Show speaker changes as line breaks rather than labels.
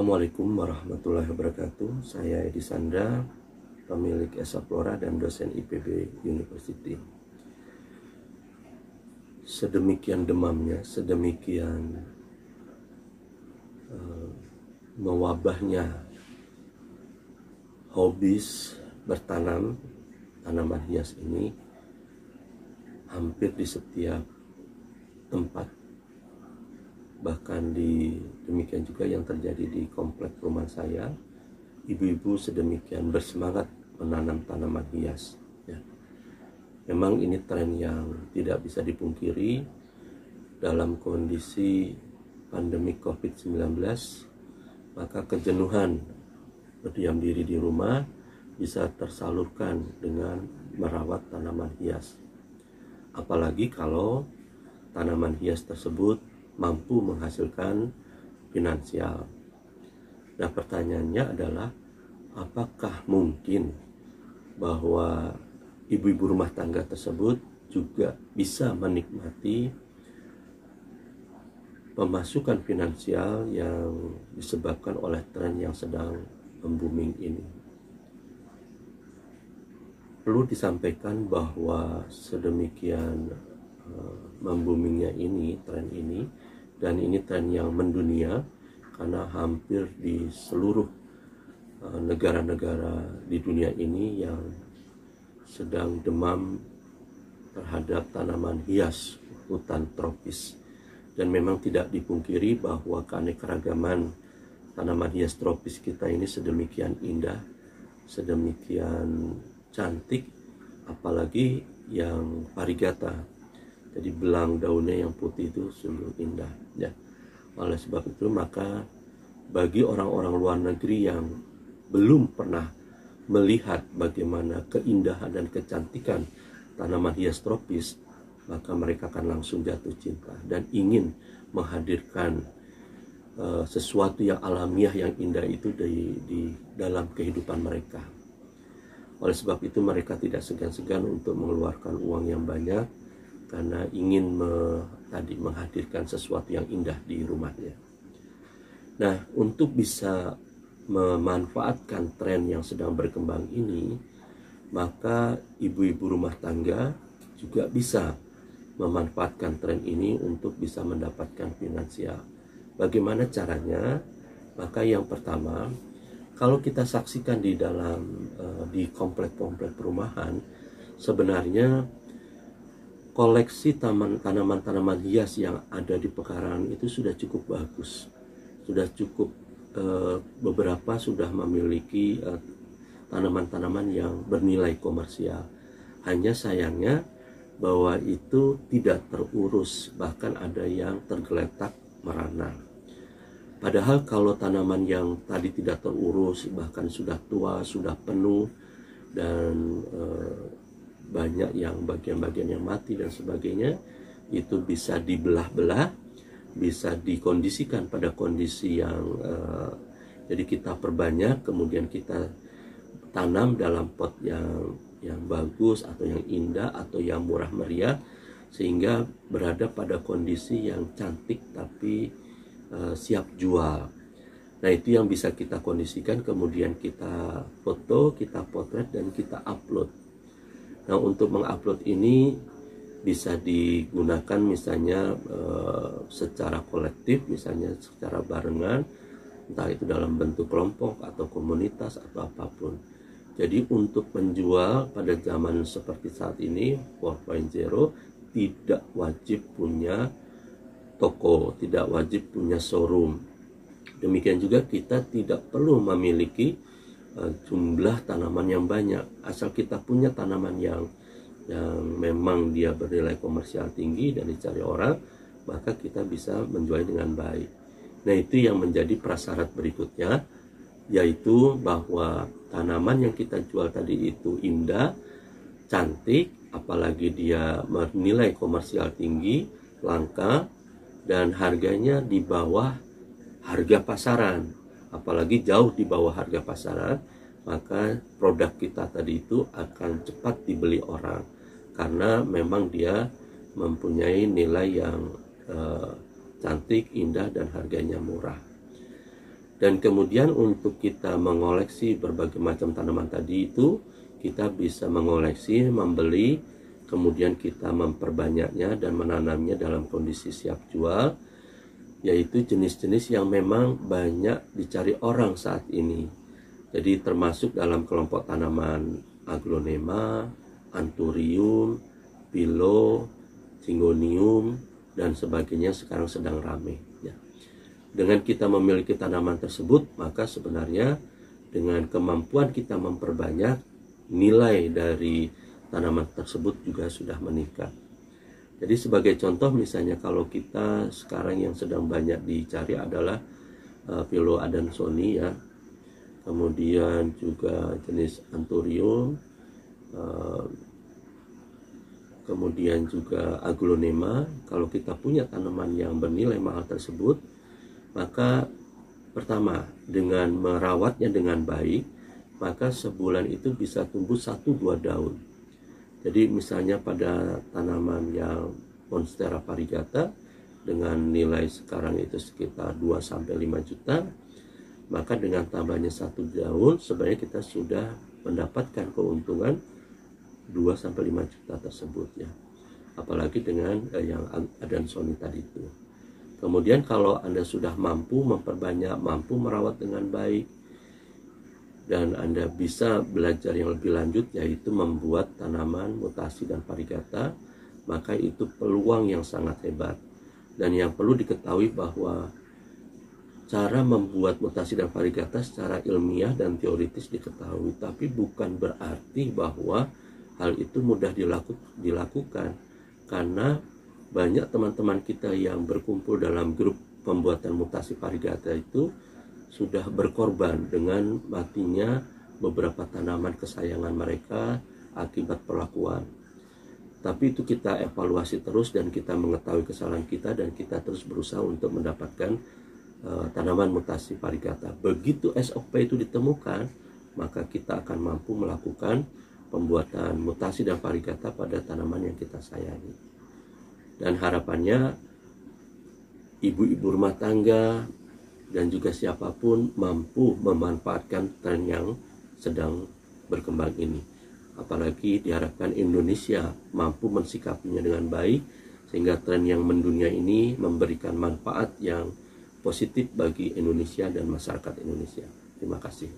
Assalamualaikum warahmatullahi wabarakatuh. Saya Edi Sandra, pemilik Esa Flora dan dosen IPB University. Sedemikian demamnya, sedemikian mewabahnya hobis bertanam tanaman hias ini hampir di setiap tempat. Bahkan demikian juga yang terjadi di komplek rumah saya, ibu-ibu sedemikian bersemangat menanam tanaman hias. Ya. Memang ini tren yang tidak bisa dipungkiri dalam kondisi pandemi COVID-19, maka kejenuhan berdiam diri di rumah bisa tersalurkan dengan merawat tanaman hias. Apalagi kalau tanaman hias tersebut mampu menghasilkan finansial. Nah, pertanyaannya adalah apakah mungkin bahwa ibu-ibu rumah tangga tersebut juga bisa menikmati pemasukan finansial yang disebabkan oleh tren yang sedang booming ini. Perlu disampaikan bahwa sedemikian memboomingnya ini, tren ini, dan ini tren yang mendunia karena hampir di seluruh negara-negara di dunia ini yang sedang demam terhadap tanaman hias hutan tropis. Dan memang tidak dipungkiri bahwa keanekaragaman tanaman hias tropis kita ini sedemikian indah, sedemikian cantik, apalagi yang varigata. Jadi belang daunnya yang putih itu sungguh indah. Ya. Oleh sebab itu maka bagi orang-orang luar negeri yang belum pernah melihat bagaimana keindahan dan kecantikan tanaman hias tropis, maka mereka akan langsung jatuh cinta dan ingin menghadirkan sesuatu yang alamiah yang indah itu di dalam kehidupan mereka. Oleh sebab itu mereka tidak segan-segan untuk mengeluarkan uang yang banyak karena ingin menghadirkan sesuatu yang indah di rumahnya. Nah, untuk bisa memanfaatkan tren yang sedang berkembang ini, maka ibu-ibu rumah tangga juga bisa memanfaatkan tren ini untuk bisa mendapatkan finansial. Bagaimana caranya? Maka yang pertama, kalau kita saksikan di dalam di komplek-komplek perumahan, sebenarnya koleksi tanaman-tanaman hias yang ada di pekarangan itu sudah cukup bagus. Sudah cukup, beberapa sudah memiliki tanaman-tanaman yang bernilai komersial. Hanya sayangnya bahwa itu tidak terurus, bahkan ada yang tergeletak merana. Padahal kalau tanaman yang tadi tidak terurus, bahkan sudah tua, sudah penuh, dan banyak yang bagian-bagian yang mati dan sebagainya, itu bisa dibelah-belah, bisa dikondisikan pada kondisi yang jadi kita perbanyak, kemudian kita tanam dalam pot yang bagus atau yang indah atau yang murah meriah, sehingga berada pada kondisi yang cantik tapi siap jual. Nah, itu yang bisa kita kondisikan, kemudian kita foto, kita potret, dan kita upload. Nah, untuk mengupload ini bisa digunakan misalnya secara kolektif, misalnya secara barengan, entah itu dalam bentuk kelompok atau komunitas atau apapun. Jadi untuk menjual pada zaman seperti saat ini 4.0 tidak wajib punya toko, tidak wajib punya showroom. Demikian juga kita tidak perlu memiliki jumlah tanaman yang banyak, asal kita punya tanaman yang memang dia bernilai komersial tinggi dan dicari orang, maka kita bisa menjual dengan baik. Nah, itu yang menjadi prasyarat berikutnya, yaitu bahwa tanaman yang kita jual tadi itu indah, cantik, apalagi dia bernilai komersial tinggi, langka, dan harganya di bawah harga pasaran, apalagi jauh di bawah harga pasaran, maka produk kita tadi itu akan cepat dibeli orang karena memang dia mempunyai nilai yang cantik, indah, dan harganya murah. Dan kemudian untuk kita mengoleksi berbagai macam tanaman tadi itu, kita bisa mengoleksi, membeli, kemudian kita memperbanyaknya dan menanamnya dalam kondisi siap jual, yaitu jenis-jenis yang memang banyak dicari orang saat ini. Jadi termasuk dalam kelompok tanaman aglonema, anthurium, philo, syngonium, dan sebagainya sekarang sedang ramai. Ya. Dengan kita memiliki tanaman tersebut, maka sebenarnya dengan kemampuan kita memperbanyak, nilai dari tanaman tersebut juga sudah meningkat. Jadi sebagai contoh misalnya kalau kita sekarang yang sedang banyak dicari adalah Philo adansoni ya, kemudian juga jenis anthurium, kemudian juga aglonema. Kalau kita punya tanaman yang bernilai mahal tersebut, maka pertama dengan merawatnya dengan baik, maka sebulan itu bisa tumbuh 1-2 daun. Jadi misalnya pada tanaman yang Monstera variegata dengan nilai sekarang itu sekitar 2-5 juta, maka dengan tambahnya 1 daun sebenarnya kita sudah mendapatkan keuntungan 2-5 juta tersebut ya. Apalagi dengan yang adansoni tadi itu. Kemudian kalau Anda sudah mampu memperbanyak, mampu merawat dengan baik, dan Anda bisa belajar yang lebih lanjut, yaitu membuat tanaman mutasi dan variegata, maka itu peluang yang sangat hebat. Dan yang perlu diketahui bahwa cara membuat mutasi dan variegata secara ilmiah dan teoritis diketahui, tapi bukan berarti bahwa hal itu mudah dilakukan, karena banyak teman-teman kita yang berkumpul dalam grup pembuatan mutasi variegata itu sudah berkorban dengan matinya beberapa tanaman kesayangan mereka akibat perlakuan. Tapi itu kita evaluasi terus dan kita mengetahui kesalahan kita dan kita terus berusaha untuk mendapatkan tanaman mutasi variegata. Begitu SOP itu ditemukan, maka kita akan mampu melakukan pembuatan mutasi dan variegata pada tanaman yang kita sayangi. Dan harapannya ibu-ibu rumah tangga dan juga siapapun mampu memanfaatkan tren yang sedang berkembang ini. Apalagi diharapkan Indonesia mampu mensikapinya dengan baik, sehingga tren yang mendunia ini memberikan manfaat yang positif bagi Indonesia dan masyarakat Indonesia. Terima kasih.